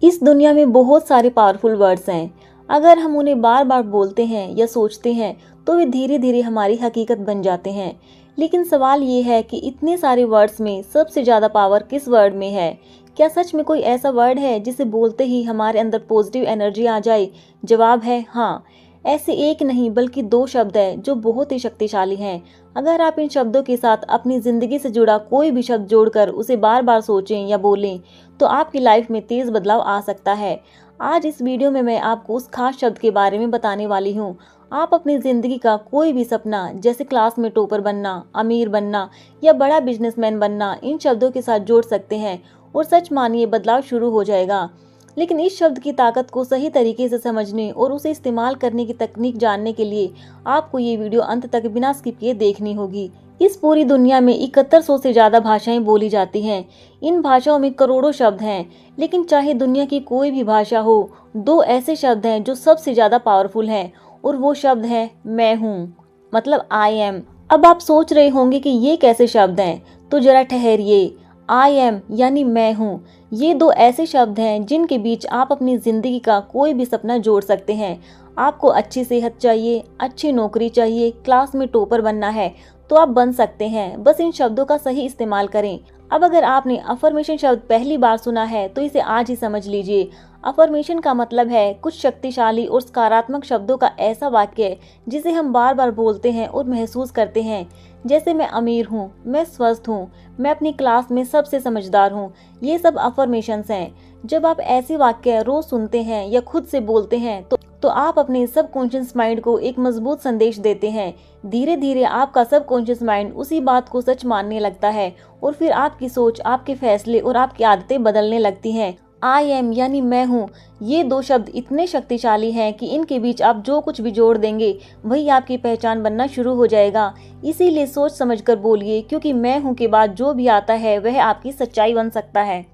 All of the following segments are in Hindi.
इस दुनिया में बहुत सारे पावरफुल वर्ड्स हैं। अगर हम उन्हें बार बार बोलते हैं या सोचते हैं तो वे धीरे धीरे हमारी हकीकत बन जाते हैं। लेकिन सवाल ये है कि इतने सारे वर्ड्स में सबसे ज़्यादा पावर किस वर्ड में है? क्या सच में कोई ऐसा वर्ड है जिसे बोलते ही हमारे अंदर पॉजिटिव एनर्जी आ जाए? जवाब है हाँ। ऐसे एक नहीं बल्कि दो शब्द हैं जो बहुत ही शक्तिशाली हैं। अगर आप इन शब्दों के साथ अपनी ज़िंदगी से जुड़ा कोई भी शब्द जोड़कर उसे बार बार सोचें या बोलें तो आपकी लाइफ में तेज़ बदलाव आ सकता है। आज इस वीडियो में मैं आपको उस खास शब्द के बारे में बताने वाली हूँ। आप अपनी ज़िंदगी का कोई भी सपना जैसे क्लास में टॉपर बनना, अमीर बनना या बड़ा बिजनेसमैन बनना इन शब्दों के साथ जोड़ सकते हैं और सच मानिए बदलाव शुरू हो जाएगा। लेकिन इस शब्द की ताकत को सही तरीके से समझने और उसे इस्तेमाल करने की तकनीक जानने के लिए आपको ये वीडियो अंत तक बिना स्किप किए देखनी होगी। इस पूरी दुनिया में 7100 से ज़्यादा भाषाएं बोली जाती हैं। इन भाषाओं में करोड़ों शब्द हैं, लेकिन चाहे दुनिया की कोई भी भाषा हो, दो ऐसे शब्द हैं जो सबसे ज़्यादा पावरफुल हैं और वो शब्द है मैं हूँ, मतलब आई एम। अब आप सोच रहे होंगे कि ये कैसे शब्द हैं, तो जरा ठहरिए। आई एम यानी मैं हूँ, ये दो ऐसे शब्द हैं जिनके बीच आप अपनी ज़िंदगी का कोई भी सपना जोड़ सकते हैं। आपको अच्छी सेहत चाहिए, अच्छी नौकरी चाहिए, क्लास में टॉपर बनना है तो आप बन सकते हैं, बस इन शब्दों का सही इस्तेमाल करें। अब अगर आपने अफर्मेशन शब्द पहली बार सुना है तो इसे आज ही समझ लीजिए। अफर्मेशन का मतलब है कुछ शक्तिशाली और सकारात्मक शब्दों का ऐसा वाक्य जिसे हम बार बार बोलते हैं और महसूस करते हैं। जैसे मैं अमीर हूँ, मैं स्वस्थ हूँ, मैं अपनी क्लास में सबसे समझदार हूँ। ये सब अफर्मेशंस हैं। जब आप ऐसे वाक्य रोज सुनते हैं या खुद से बोलते हैं तो आप अपने सबकॉन्शियस माइंड को एक मजबूत संदेश देते हैं। धीरे धीरे आपका सबकॉन्शियस माइंड उसी बात को सच मानने लगता है और फिर आपकी सोच, आपके फैसले और आपकी आदतें बदलने लगती हैं। आई एम यानी मैं हूँ, ये दो शब्द इतने शक्तिशाली हैं कि इनके बीच आप जो कुछ भी जोड़ देंगे वही आपकी पहचान बनना शुरू हो जाएगा। इसीलिए सोच समझकर बोलिए, क्योंकि मैं हूँ के बाद जो भी आता है वह आपकी सच्चाई बन सकता है।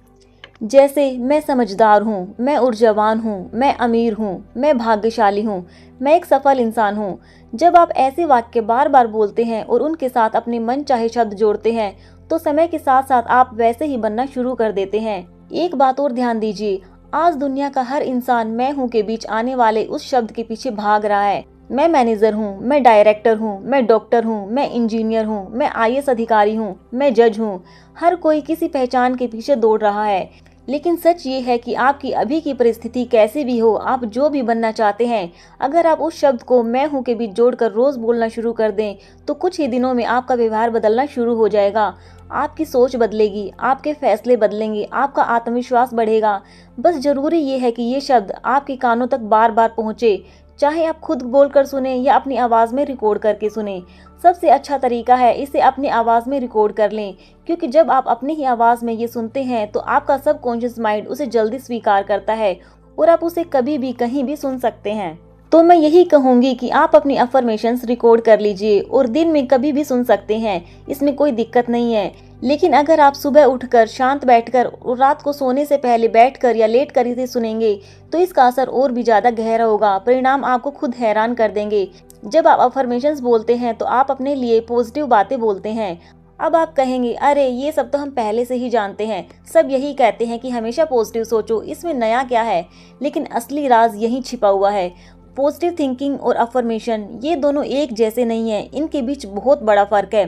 जैसे मैं समझदार हूँ, मैं ऊर्जावान हूँ, मैं अमीर हूँ, मैं भाग्यशाली हूँ, मैं एक सफल इंसान हूँ। जब आप ऐसे वाक्य बार बार बोलते हैं और उनके साथ अपने मन चाहे शब्द जोड़ते हैं तो समय के साथ साथ आप वैसे ही बनना शुरू कर देते हैं। एक बात और ध्यान दीजिए, आज दुनिया का हर इंसान मैं हूँ के बीच आने वाले उस शब्द के पीछे भाग रहा है। मैं मैनेजर हूँ, मैं डायरेक्टर हूँ, मैं डॉक्टर हूँ, मैं इंजीनियर हूँ, मैं आईएएस अधिकारी हूँ, मैं जज हूँ। हर कोई किसी पहचान के पीछे दौड़ रहा है, लेकिन सच ये है कि आपकी अभी की परिस्थिति कैसी भी हो, आप जो भी बनना चाहते हैं, अगर आप उस शब्द को मैं हूँ के बीच जोड़कर रोज बोलना शुरू कर दें तो कुछ ही दिनों में आपका व्यवहार बदलना शुरू हो जाएगा। आपकी सोच बदलेगी, आपके फैसले बदलेंगे, आपका आत्मविश्वास बढ़ेगा। बस जरूरी ये है कि ये शब्द आपके कानों तक बार बार पहुँचे, चाहे आप खुद बोलकर सुने या अपनी आवाज़ में रिकॉर्ड करके सुने। सबसे अच्छा तरीका है इसे अपनी आवाज़ में रिकॉर्ड कर लें, क्योंकि जब आप अपनी ही आवाज़ में ये सुनते हैं तो आपका सबकॉन्शियस माइंड उसे जल्दी स्वीकार करता है और आप उसे कभी भी कहीं भी सुन सकते हैं। तो मैं यही कहूँगी कि आप अपनी अफर्मेशंस रिकॉर्ड कर लीजिए और दिन में कभी भी सुन सकते हैं, इसमें कोई दिक्कत नहीं है। लेकिन अगर आप सुबह उठकर शांत बैठकर और रात को सोने से पहले बैठकर या लेट कर इसे सुनेंगे तो इसका असर और भी ज़्यादा गहरा होगा। परिणाम आपको खुद हैरान कर देंगे। जब आप अफर्मेशंस बोलते हैं तो आप अपने लिए पॉजिटिव बातें बोलते हैं। अब आप कहेंगे, अरे ये सब तो हम पहले से ही जानते हैं, सब यही कहते हैं कि हमेशा पॉजिटिव सोचो, इसमें नया क्या है? लेकिन असली राज यहीं छिपा हुआ है। पॉजिटिव थिंकिंग और अफर्मेशन ये दोनों एक जैसे नहीं है, इनके बीच बहुत बड़ा फर्क है।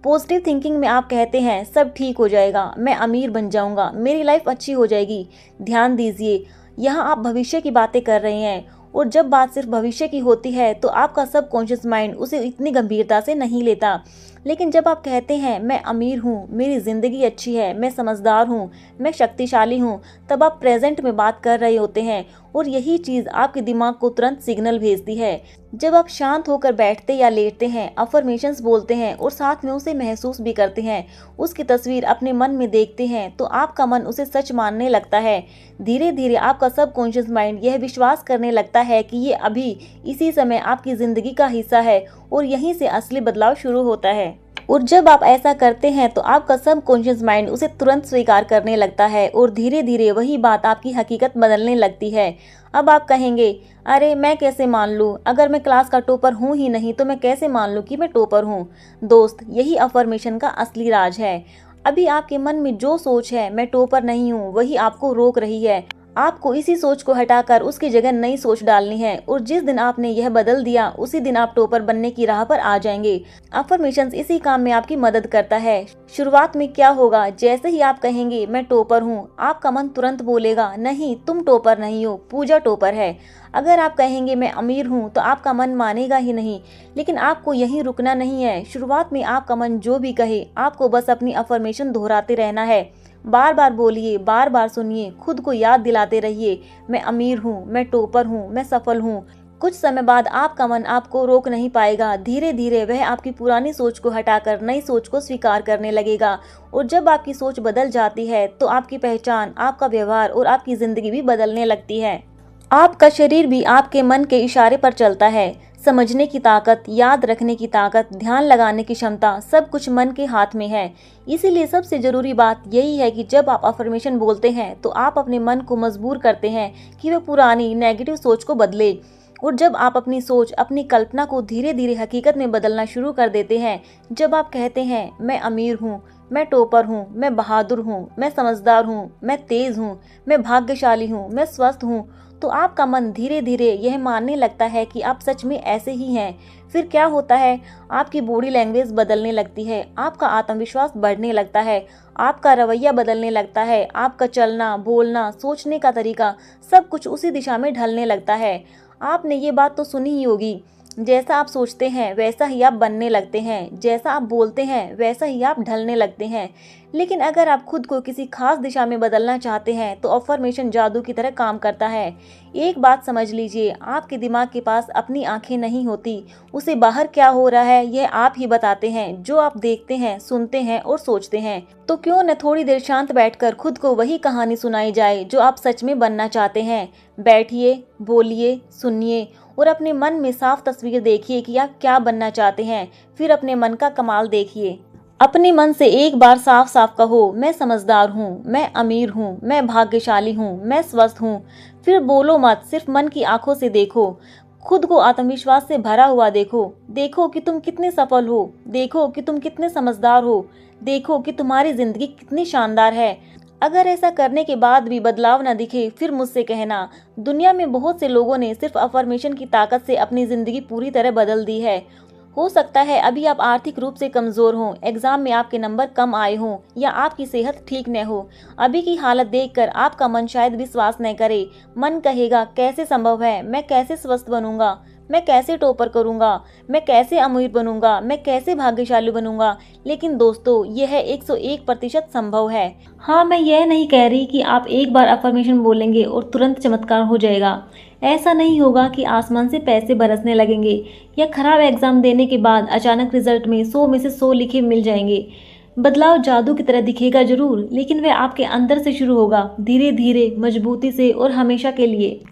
पॉजिटिव थिंकिंग में आप कहते हैं सब ठीक हो जाएगा, मैं अमीर बन जाऊंगा, मेरी लाइफ अच्छी हो जाएगी। ध्यान दीजिए, यहाँ आप भविष्य की बातें कर रहे हैं और जब बात सिर्फ भविष्य की होती है तो आपका सबकॉन्शियस माइंड उसे इतनी गंभीरता से नहीं लेता। लेकिन जब आप कहते हैं मैं अमीर हूँ, मेरी ज़िंदगी अच्छी है, मैं समझदार हूँ, मैं शक्तिशाली हूँ, तब आप प्रेजेंट में बात कर रहे होते हैं और यही चीज़ आपके दिमाग को तुरंत सिग्नल भेजती है। जब आप शांत होकर बैठते या लेटते हैं, अफर्मेशंस बोलते हैं और साथ में उसे महसूस भी करते हैं, उसकी तस्वीर अपने मन में देखते हैं तो आपका मन उसे सच मानने लगता है। धीरे धीरे आपका सबकॉन्शियस माइंड यह विश्वास करने लगता है कि ये अभी इसी समय आपकी ज़िंदगी का हिस्सा है और यहीं से असली बदलाव शुरू होता है। और जब आप ऐसा करते हैं तो आपका सबकॉन्शियस माइंड उसे तुरंत स्वीकार करने लगता है और धीरे धीरे वही बात आपकी हकीकत बदलने लगती है। अब आप कहेंगे, अरे मैं कैसे मान लूँ, अगर मैं क्लास का टॉपर हूँ ही नहीं तो मैं कैसे मान लूँ कि मैं टॉपर हूँ? दोस्त, यही अफर्मेशन का असली राज है। अभी आपके मन में जो सोच है मैं टॉपर नहीं हूँ, वही आपको रोक रही है। आपको इसी सोच को हटाकर उसकी जगह नई सोच डालनी है और जिस दिन आपने यह बदल दिया उसी दिन आप टॉपर बनने की राह पर आ जाएंगे। अफर्मेशंस इसी काम में आपकी मदद करता है। शुरुआत में क्या होगा, जैसे ही आप कहेंगे मैं टॉपर हूँ, आपका मन तुरंत बोलेगा नहीं तुम टॉपर नहीं हो, पूजा टॉपर है। अगर आप कहेंगे मैं अमीर हूँ तो आपका मन मानेगा ही नहीं। लेकिन आपको यहीं रुकना नहीं है। शुरुआत में आपका मन जो भी कहे आपको बस अपनी अफर्मेशन दोहराते रहना है। बार बार बोलिए, बार बार सुनिए, खुद को याद दिलाते रहिए मैं अमीर हूँ, मैं टॉपर हूँ, मैं सफल हूँ। कुछ समय बाद आपका मन आपको रोक नहीं पाएगा। धीरे धीरे वह आपकी पुरानी सोच को हटाकर नई सोच को स्वीकार करने लगेगा। और जब आपकी सोच बदल जाती है तो आपकी पहचान, आपका व्यवहार और आपकी जिंदगी भी बदलने लगती है। आपका शरीर भी आपके मन के इशारे पर चलता है। समझने की ताकत, याद रखने की ताकत, ध्यान लगाने की क्षमता, सब कुछ मन के हाथ में है। इसीलिए सबसे जरूरी बात यही है कि जब आप अफर्मेशन बोलते हैं तो आप अपने मन को मजबूर करते हैं कि वह पुरानी नेगेटिव सोच को बदले। और जब आप अपनी सोच, अपनी कल्पना को धीरे धीरे हकीकत में बदलना शुरू कर देते हैं, जब आप कहते हैं मैं अमीर हूँ, मैं टॉपर हूँ, मैं बहादुर हूँ, मैं समझदार हूँ, मैं तेज हूँ, मैं भाग्यशाली हूँ, मैं स्वस्थ हूँ, तो आपका मन धीरे धीरे यह मानने लगता है कि आप सच में ऐसे ही हैं। फिर क्या होता है, आपकी बॉडी लैंग्वेज बदलने लगती है, आपका आत्मविश्वास बढ़ने लगता है, आपका रवैया बदलने लगता है, आपका चलना, बोलना, सोचने का तरीका सब कुछ उसी दिशा में ढलने लगता है। आपने ये बात तो सुनी ही होगी, जैसा आप सोचते हैं वैसा ही आप बनने लगते हैं, जैसा आप बोलते हैं वैसा ही आप ढलने लगते हैं। लेकिन अगर आप खुद को किसी खास दिशा में बदलना चाहते हैं तो अफर्मेशन जादू की तरह काम करता है। एक बात समझ लीजिए, आपके दिमाग के पास अपनी आंखें नहीं होती, उसे बाहर क्या हो रहा है यह आप ही बताते हैं। जो आप देखते हैं, सुनते हैं और सोचते हैं। तो क्यों न थोड़ी देर शांत बैठकर खुद को वही कहानी सुनाई जाए जो आप सच में बनना चाहते हैं। बैठिए, बोलिए, सुनिए और अपने मन में साफ तस्वीर देखिए कि आप क्या बनना चाहते हैं। फिर अपने मन का कमाल देखिए। अपने मन से एक बार साफ साफ कहो मैं समझदार हूँ, मैं अमीर हूँ, मैं भाग्यशाली हूँ, मैं स्वस्थ हूँ। फिर बोलो मत, सिर्फ मन की आंखों से देखो। खुद को आत्मविश्वास से भरा हुआ देखो। देखो कि तुम कितने सफल हो, देखो कि तुम कितने समझदार हो, देखो कि तुम्हारी जिंदगी कितनी शानदार है। अगर ऐसा करने के बाद भी बदलाव न दिखे फिर मुझसे कहना। दुनिया में बहुत से लोगों ने सिर्फ अफर्मेशन की ताकत से अपनी जिंदगी पूरी तरह बदल दी है। हो सकता है अभी आप आर्थिक रूप से कमजोर हों, एग्जाम में आपके नंबर कम आए हों या आपकी सेहत ठीक न हो। अभी की हालत देखकर आपका मन शायद विश्वास न करे। मन कहेगा कैसे संभव है, मैं कैसे स्वस्थ बनूंगा, मैं कैसे टॉपर करूंगा, मैं कैसे अमीर बनूंगा, मैं कैसे भाग्यशाली बनूंगा। लेकिन दोस्तों यह 101% संभव है। हाँ, मैं यह नहीं कह रही कि आप एक बार अफर्मेशन बोलेंगे और तुरंत चमत्कार हो जाएगा। ऐसा नहीं होगा कि आसमान से पैसे बरसने लगेंगे या खराब एग्जाम देने के बाद अचानक रिजल्ट में 100 में से 100 लिखे मिल जाएंगे। बदलाव जादू की तरह दिखेगा जरूर, लेकिन वह आपके अंदर से शुरू होगा, धीरे धीरे, मजबूती से और हमेशा के लिए।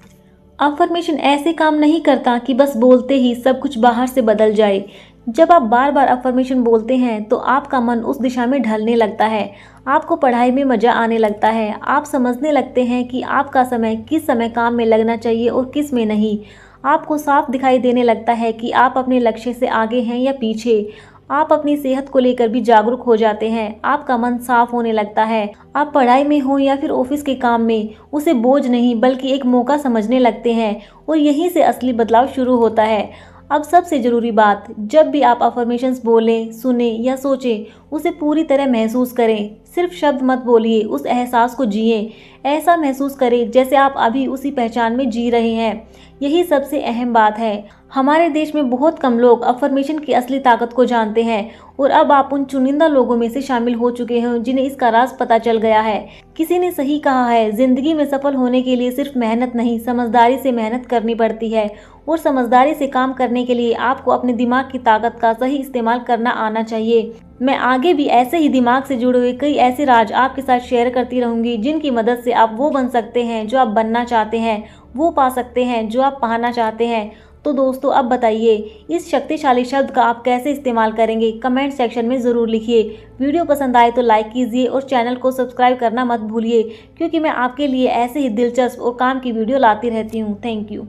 अफर्मेशन ऐसे काम नहीं करता कि बस बोलते ही सब कुछ बाहर से बदल जाए। जब आप बार बार अफर्मेशन बोलते हैं तो आपका मन उस दिशा में ढलने लगता है। आपको पढ़ाई में मजा आने लगता है। आप समझने लगते हैं कि आपका समय किस समय काम में लगना चाहिए और किस में नहीं। आपको साफ दिखाई देने लगता है कि आप अपने लक्ष्य से आगे हैं या पीछे। आप अपनी सेहत को लेकर भी जागरूक हो जाते हैं। आपका मन साफ होने लगता है। आप पढ़ाई में हो या फिर ऑफिस के काम में उसे बोझ नहीं बल्कि एक मौका समझने लगते हैं और यहीं से असली बदलाव शुरू होता है। अब सबसे जरूरी बात, जब भी आप अफर्मेशंस बोलें, सुने या सोचें, उसे पूरी तरह महसूस करें। सिर्फ शब्द मत बोलिए, उस एहसास को जिए। ऐसा महसूस करें जैसे आप अभी उसी पहचान में जी रहे हैं। यही सबसे अहम बात है। हमारे देश में बहुत कम लोग अफर्मेशन की असली ताकत को जानते हैं और अब आप उन चुनिंदा लोगों में से शामिल हो चुके हैं जिन्हें इसका राज पता चल गया है। किसी ने सही कहा है, जिंदगी में सफल होने के लिए सिर्फ मेहनत नहीं, समझदारी से मेहनत करनी पड़ती है। और समझदारी से काम करने के लिए आपको अपने दिमाग की ताकत का सही इस्तेमाल करना आना चाहिए। मैं आगे भी ऐसे ही दिमाग से जुड़े हुए कई ऐसे राज आपके साथ शेयर करती रहूंगी जिनकी मदद से आप वो बन सकते हैं जो आप बनना चाहते हैं, वो पा सकते हैं जो आप पाना चाहते हैं। तो दोस्तों अब बताइए, इस शक्तिशाली शब्द का आप कैसे इस्तेमाल करेंगे? कमेंट सेक्शन में ज़रूर लिखिए। वीडियो पसंद आए तो लाइक कीजिए और चैनल को सब्सक्राइब करना मत भूलिए, क्योंकि मैं आपके लिए ऐसे ही दिलचस्प और काम की वीडियो लाती रहती हूँ। Thank you.